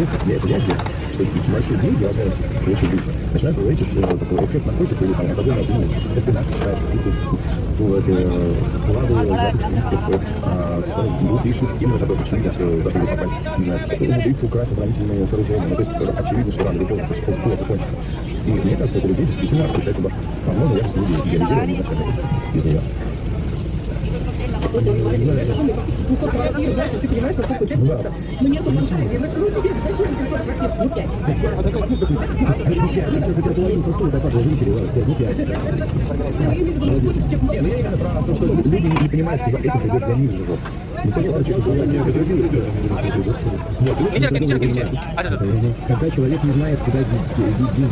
Я это делаю, что большие деньги возвращаются очень быстро. Начинают говорить, что такой эффект наркотика или там алкогольного опьянения. Это ты начинаешь складывая запись глупейшие схемы, которые очевидно все должны были попасть, не знаю, умудриться украсть оборонительные сооружения. Ну, то есть тоже очевидно, что рано или поздно плохо кончится. И мне кажется, это людей действительно отключается башка. Возможно, я люди идеализировал изначально из нее. Ты понимаешь, что такое часть просто. Ну нету фантазии. Ну тебе зачем 700 квартир? Ну 5. А так нет, я именно про то, что люди не понимают, что за этим придет для них живот. Не то, что это чисто Ничего, когда человек не знает, куда деньги